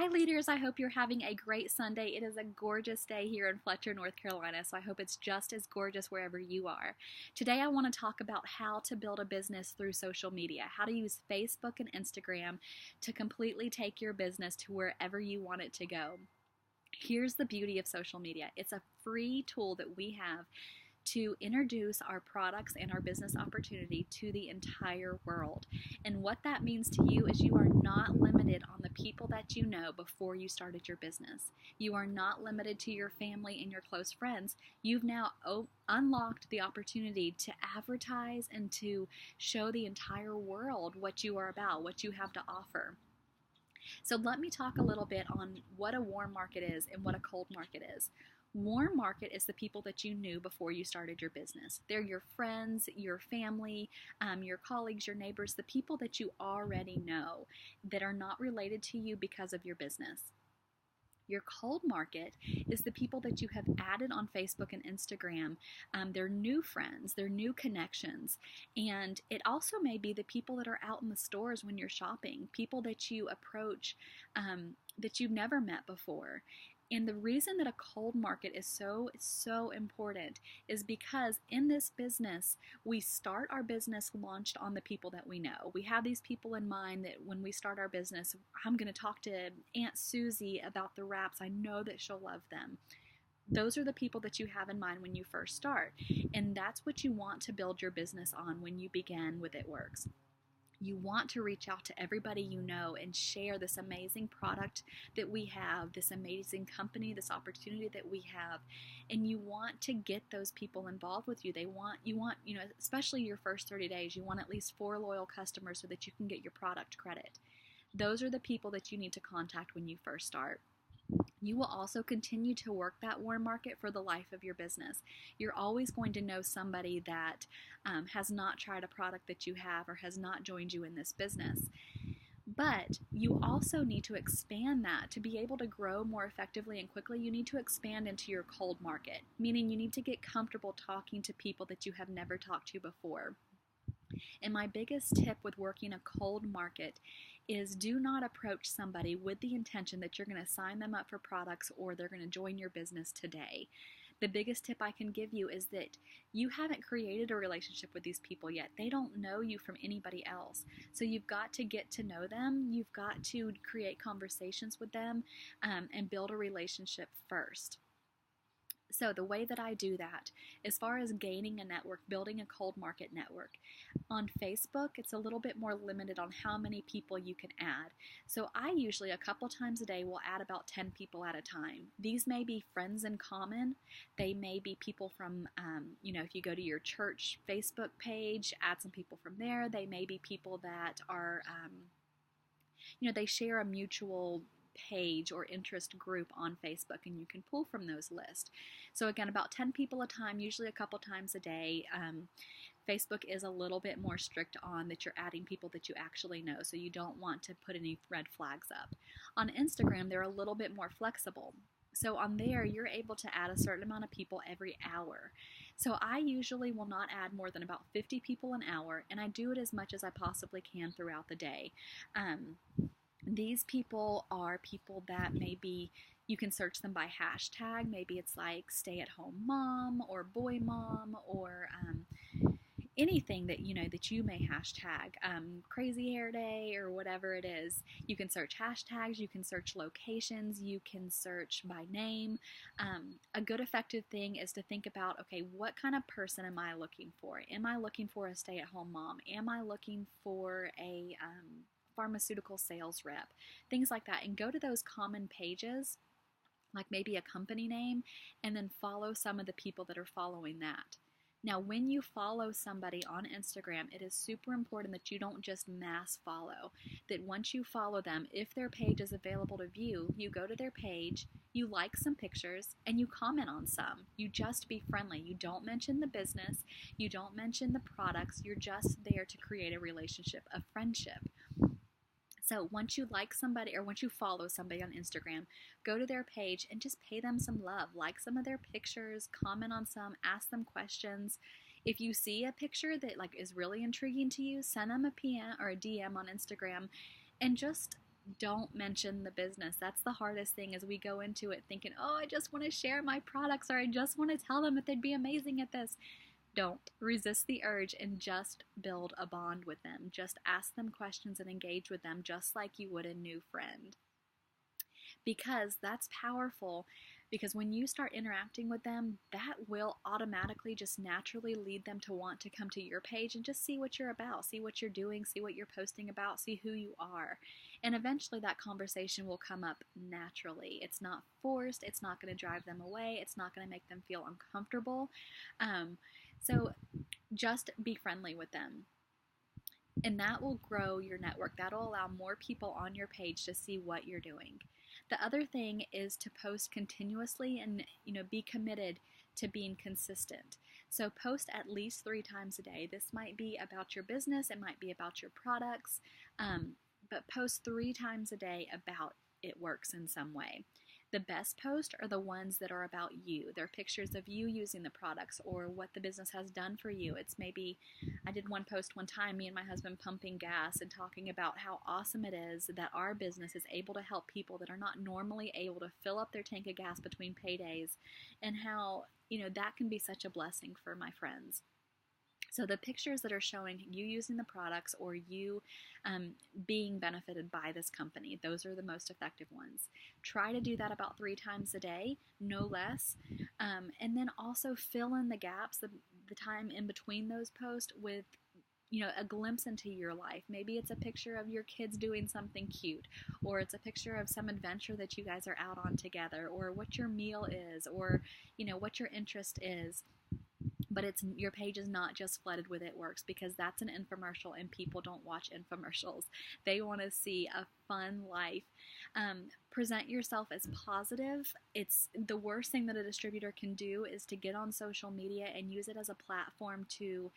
Hi, leaders. I hope you're having a great Sunday. It is a gorgeous day here in Fletcher, North Carolina, so I hope it's just as gorgeous wherever you are. Today, I want to talk about how to build a business through social media, how to use Facebook and Instagram to completely take your business to wherever you want it to go. Here's the beauty of social media. It's a free tool that we have to introduce our products and our business opportunity to the entire world. And what that means to you is you are not limited on the people that you know before you started your business. You are not limited to your family and your close friends. You've now unlocked the opportunity to advertise and to show the entire world what you are about, what you have to offer. So let me talk a little bit on what a warm market is and what a cold market is. Warm market is the people that you knew before you started your business. They're your friends, your family, your colleagues, your neighbors, the people that you already know that are not related to you because of your business. Your cold market is the people that you have added on Facebook and Instagram. They're new friends, they're new connections. And it also may be the people that are out in the stores when you're shopping, people that you approach that you've never met before. And the reason that a cold market is so important is because in this business, we start our business launched on the people that we know. We have these people in mind that when we start our business, I'm going to talk to Aunt Susie about the wraps. I know that she'll love them. Those are the people that you have in mind when you first start. And that's what you want to build your business on when you begin with It Works. You want to reach out to everybody you know and share this amazing product that we have, this amazing company, this opportunity that we have. And you want to get those people involved with you. You want, especially your first 30 days, you want at least 4 loyal customers so that you can get your product credit. Those are the people that you need to contact when you first start. You will also continue to work that warm market for the life of your business. You're always going to know somebody that has not tried a product that you have or has not joined you in this business. But you also need to expand that to be able to grow more effectively and quickly. You need to expand into your cold market, meaning you need to get comfortable talking to people that you have never talked to before. And my biggest tip with working a cold market is do not approach somebody with the intention that you're going to sign them up for products or they're going to join your business today. The biggest tip I can give you is that you haven't created a relationship with these people yet. They don't know you from anybody else. So you've got to get to know them. You've got to create conversations with them and build a relationship first. So the way that I do that, as far as gaining a network, building a cold market network, on Facebook, it's a little bit more limited on how many people you can add. So I usually a couple times a day will add about 10 people at a time. These may be friends in common. They may be people from, if you go to your church Facebook page, add some people from there. They may be people that are, they share a mutual page or interest group on Facebook, and you can pull from those lists. So again, about 10 people a time, usually a couple times a day. Facebook is a little bit more strict on that you're adding people that you actually know, so you don't want to put any red flags up. On Instagram, they're a little bit more flexible. So on there, you're able to add a certain amount of people every hour. So I usually will not add more than about 50 people an hour, and I do it as much as I possibly can throughout the day. These people are people that maybe you can search them by hashtag. Maybe it's like stay-at-home mom or boy mom or anything that you may hashtag, crazy hair day or whatever it is. You can search hashtags, you can search locations, you can search by name. A good effective thing is to think about, okay, what kind of person am I looking for? Am I looking for a stay-at-home mom? Am I looking for a pharmaceutical sales rep? Things like that. And go to those common pages, like maybe a company name, and then follow some of the people that are following that. Now, when you follow somebody on Instagram, it is super important that you don't just mass follow. That once you follow them, if their page is available to view, you go to their page, you like some pictures, and you comment on some. You just be friendly. You don't mention the business. You don't mention the products. You're just there to create a relationship, a friendship. So once you like somebody or once you follow somebody on Instagram, go to their page and just pay them some love. Like some of their pictures, comment on some, ask them questions. If you see a picture that is really intriguing to you, send them a PM or a DM on Instagram and just don't mention the business. That's the hardest thing, is we go into it thinking, oh, I just want to share my products, or I just want to tell them that they'd be amazing at this. Don't. Resist the urge and just build a bond with them. Just ask them questions and engage with them just like you would a new friend. Because that's powerful. Because when you start interacting with them, that will automatically just naturally lead them to want to come to your page and just see what you're about, see what you're doing, see what you're posting about, see who you are. And eventually that conversation will come up naturally. It's not forced. It's not going to drive them away. It's not going to make them feel uncomfortable. So just be friendly with them. And that will grow your network. That'll allow more people on your page to see what you're doing. The other thing is to post continuously and, be committed to being consistent. So post at least 3 times a day. This might be about your business. It might be about your products. But post 3 times a day about it works in some way. The best posts are the ones that are about you. They're pictures of you using the products or what the business has done for you. It's maybe, I did one post one time, me and my husband pumping gas and talking about how awesome it is that our business is able to help people that are not normally able to fill up their tank of gas between paydays, and how, that can be such a blessing for my friends. So the pictures that are showing you using the products or you being benefited by this company, those are the most effective ones. Try to do that about 3 times a day, no less. And then also fill in the gaps, the time in between those posts with a glimpse into your life. Maybe it's a picture of your kids doing something cute, or it's a picture of some adventure that you guys are out on together, or what your meal is, or, what your interest is. But your page is not just flooded with "it works," because that's an infomercial and people don't watch infomercials. They want to see a fun life. Present yourself as positive. It's the worst thing that a distributor can do is to get on social media and use it as a platform to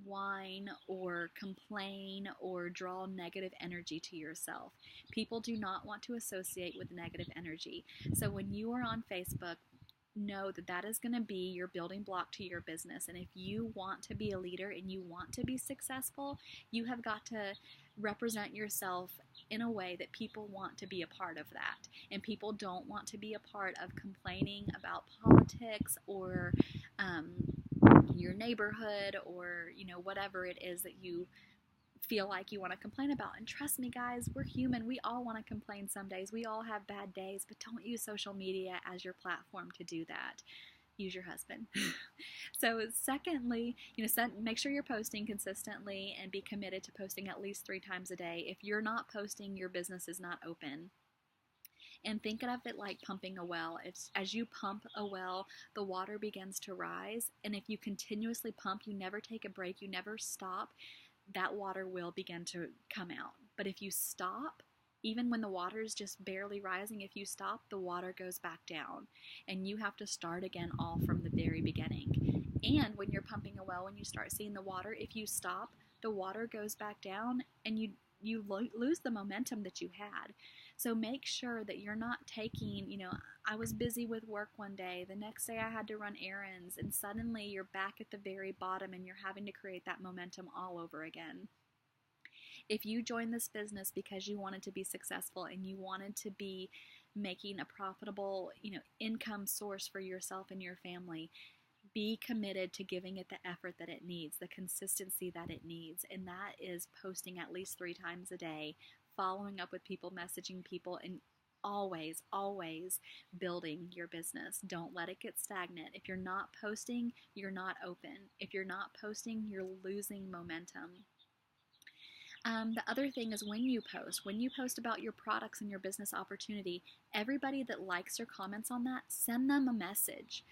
whine or complain or draw negative energy to yourself. People do not want to associate with negative energy. So when you are on Facebook, know that is going to be your building block to your business. And if you want to be a leader and you want to be successful, you have got to represent yourself in a way that people want to be a part of that. And people don't want to be a part of complaining about politics or your neighborhood or, whatever it is that you feel like you want to complain about. And trust me, guys, we're human. We all want to complain some days. We all have bad days, but don't use social media as your platform to do that. Use your husband. So secondly, make sure you're posting consistently and be committed to posting at least 3 times a day. If you're not posting, your business is not open. And think of it like pumping a well. As you pump a well, the water begins to rise. And if you continuously pump, you never take a break, you never stop, that water will begin to come out. But if you stop, even when the water is just barely rising, if you stop, the water goes back down. And you have to start again all from the very beginning. And when you're pumping a well, when you start seeing the water, if you stop, the water goes back down and you lose the momentum that you had. So make sure that you're not taking, I was busy with work one day, the next day I had to run errands, and suddenly you're back at the very bottom and you're having to create that momentum all over again. If you joined this business because you wanted to be successful and you wanted to be making a profitable, income source for yourself and your family, be committed to giving it the effort that it needs, the consistency that it needs, and that is posting at least 3 times a day, following up with people, messaging people, and always, always building your business. Don't let it get stagnant. If you're not posting, you're not open. If you're not posting, you're losing momentum. The other thing is when you post about your products and your business opportunity, everybody that likes or comments on that, send them a message.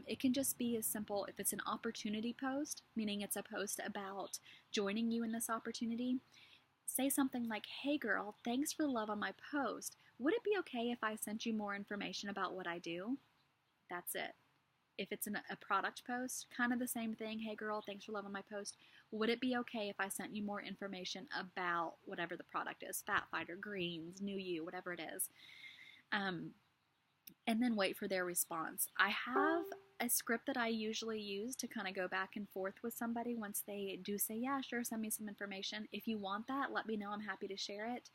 It can just be as simple, if it's an opportunity post, meaning it's a post about joining you in this opportunity, say something like, "Hey girl, thanks for the love on my post. Would it be okay if I sent you more information about what I do?" That's it. If it's a product post, kind of the same thing. "Hey girl, thanks for love on my post. Would it be okay if I sent you more information about whatever the product is? Fat Fighter, greens, New You, whatever it is." and then wait for their response. I have a script that I usually use to kind of go back and forth with somebody once they do say, yeah, sure, send me some information. If you want that, let me know. I'm happy to share it.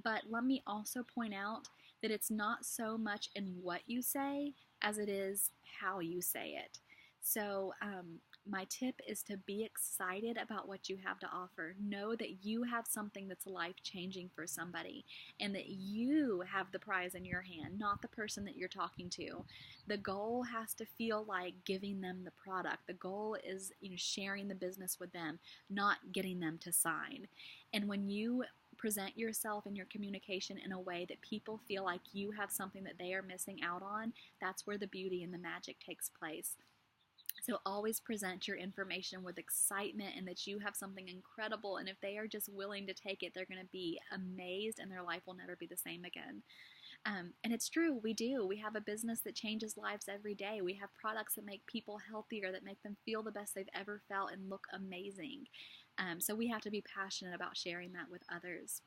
But let me also point out that it's not so much in what you say as it is how you say it. So, my tip is to be excited about what you have to offer. Know that you have something that's life changing for somebody and that you have the prize in your hand, not the person that you're talking to. The goal has to feel like giving them the product. The goal is, sharing the business with them, not getting them to sign. And when you present yourself and your communication in a way that people feel like you have something that they are missing out on, that's where the beauty and the magic takes place. So always present your information with excitement and that you have something incredible. And if they are just willing to take it, they're going to be amazed and their life will never be the same again. And it's true, we do. We have a business that changes lives every day. We have products that make people healthier, that make them feel the best they've ever felt and look amazing. So we have to be passionate about sharing that with others.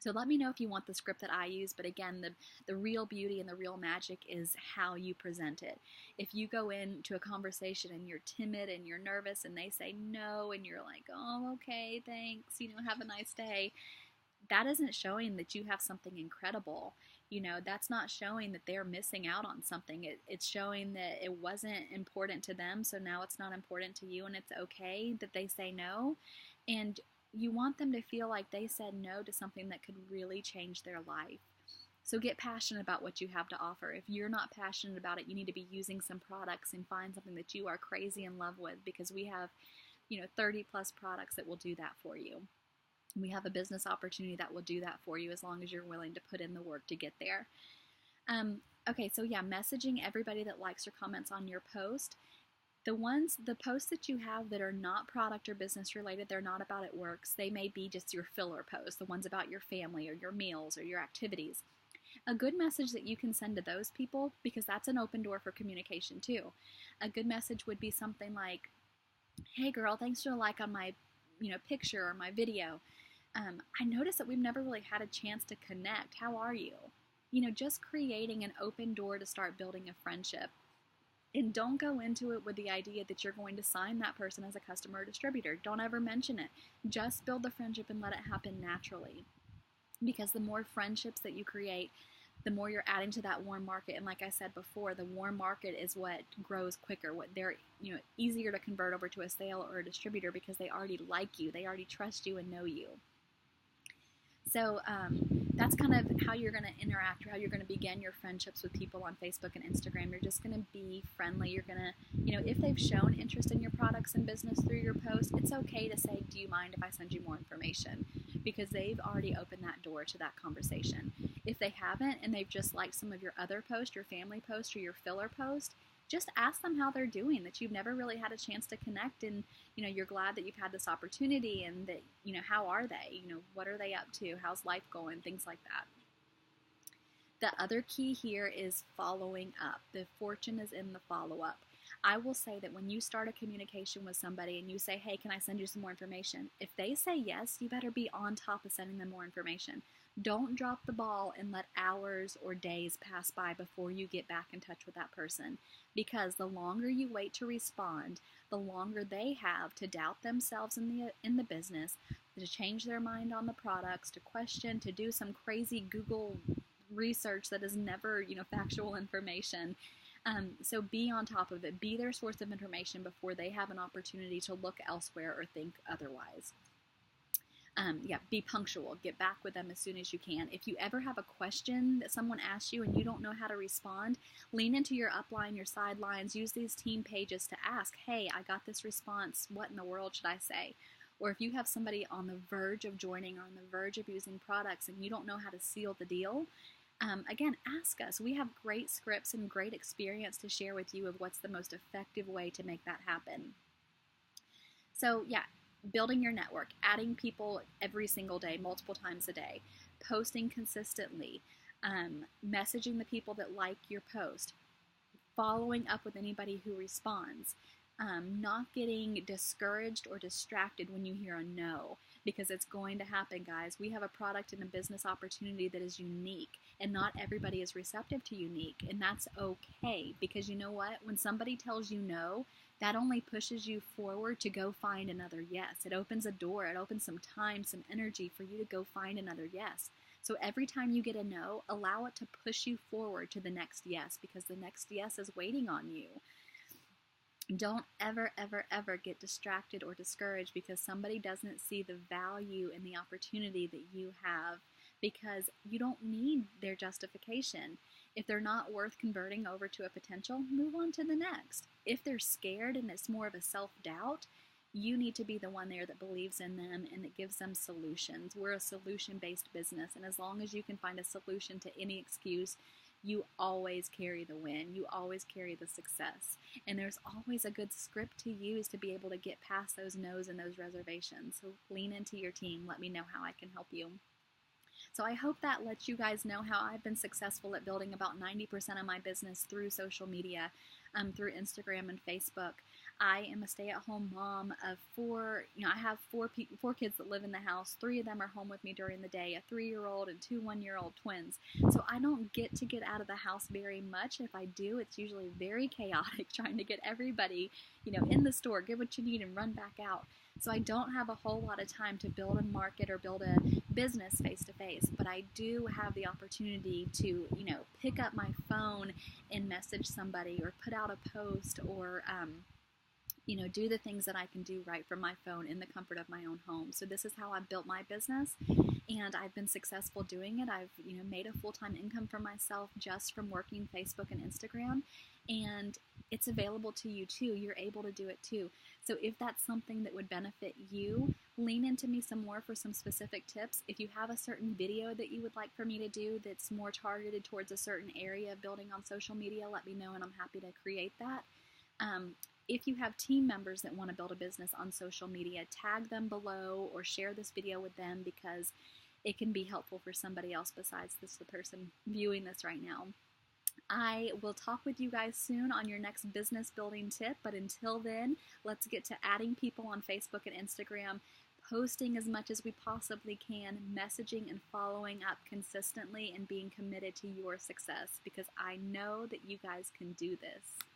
So let me know if you want the script that I use, but again, the real beauty and the real magic is how you present it. If you go into a conversation and you're timid and you're nervous and they say no and you're like, oh, okay, thanks, have a nice day, that isn't showing that you have something incredible. That's not showing that they're missing out on something. It's showing that it wasn't important to them, so now it's not important to you, and it's okay that they say no. And you want them to feel like they said no to something that could really change their life. So get passionate about what you have to offer. If you're not passionate about it, you need to be using some products and find something that you are crazy in love with, because we have, 30 plus products that will do that for you. We have a business opportunity that will do that for you as long as you're willing to put in the work to get there. Okay, so yeah, messaging everybody that likes or comments on your post. The posts that you have that are not product or business related, they're not about it works. They may be just your filler posts, the ones about your family or your meals or your activities. A good message that you can send to those people, because that's an open door for communication too. A good message would be something like, hey girl, thanks for the like on my picture or my video. I noticed that we've never really had a chance to connect. How are you? Just creating an open door to start building a friendship. And don't go into it with the idea that you're going to sign that person as a customer or distributor. Don't ever mention it. Just build the friendship and let it happen naturally. Because the more friendships that you create, the more you're adding to that warm market. And like I said before, the warm market is what grows quicker. What they're easier to convert over to a sale or a distributor because they already like you, they already trust you and know you. So that's kind of how you're going to interact, or how you're going to begin your friendships with people on Facebook and Instagram. You're just going to be friendly. You're going to, if they've shown interest in your products and business through your post, it's okay to say, do you mind if I send you more information? Because they've already opened that door to that conversation. If they haven't and they've just liked some of your other posts, your family post or your filler post, just ask them how they're doing, that you've never really had a chance to connect, and you're glad that you've had this opportunity, and that how are they, what are they up to, how's life going, things like that. The other key here is following up. The fortune is in the follow-up. I will say that when you start a communication with somebody and you say, hey, can I send you some more information? If they say yes, you better be on top of sending them more information. Don't drop the ball and let hours or days pass by before you get back in touch with that person. Because the longer you wait to respond, the longer they have to doubt themselves in the business, to change their mind on the products, to question, to do some crazy Google research that is never, factual information. So be on top of it. Be their source of information before they have an opportunity to look elsewhere or think otherwise. Be punctual. Get back with them as soon as you can. If you ever have a question that someone asks you and you don't know how to respond, lean into your upline, your sidelines. Use these team pages to ask, hey, I got this response. What in the world should I say? Or if you have somebody on the verge of joining or on the verge of using products and you don't know how to seal the deal, again, ask us. We have great scripts and great experience to share with you of what's the most effective way to make that happen. So building your network, adding people every single day, multiple times a day, posting consistently, messaging the people that like your post, following up with anybody who responds, not getting discouraged or distracted when you hear a no. because it's going to happen, guys. We have a product and a business opportunity that is unique, and not everybody is receptive to unique, and that's okay, because you know what? When somebody tells you no, that only pushes you forward to go find another yes. It opens a door, it opens some time, some energy for you to go find another yes. So every time you get a no, allow it to push you forward to the next yes, because the next yes is waiting on you. Don't ever, ever, ever get distracted or discouraged because somebody doesn't see the value and the opportunity that you have, because you don't need their justification. If they're not worth converting over to a potential, move on to the next. If they're scared and it's more of a self-doubt, you need to be the one there that believes in them and that gives them solutions. We're a solution-based business, and as long as you can find a solution to any excuse, you always carry the win. You always carry the success. And there's always a good script to use to be able to get past those no's and those reservations. So lean into your team. Let me know how I can help you. So I hope that lets you guys know how I've been successful at building about 90% of my business through social media, through Instagram and Facebook. I am a stay-at-home mom of four. I have four kids that live in the house. 3 of them are home with me during the day, a 3-year-old and 2 one-year-old twins. So I don't get to get out of the house very much. If I do, it's usually very chaotic, trying to get everybody, in the store, get what you need and run back out. So I don't have a whole lot of time to build a market or build a business face-to-face, but I do have the opportunity to, pick up my phone and message somebody or put out a post or, do the things that I can do right from my phone in the comfort of my own home. So this is how I've built my business, and I've been successful doing it. I've, made a full-time income for myself just from working Facebook and Instagram, and it's available to you too. You're able to do it too. So if that's something that would benefit you, lean into me some more for some specific tips. If you have a certain video that you would like for me to do that's more targeted towards a certain area of building on social media, let me know and I'm happy to create that. If you have team members that want to build a business on social media, tag them below or share this video with them, because it can be helpful for somebody else besides the person viewing this right now. I will talk with you guys soon on your next business building tip, but until then, let's get to adding people on Facebook and Instagram, posting as much as we possibly can, messaging and following up consistently, and being committed to your success, because I know that you guys can do this.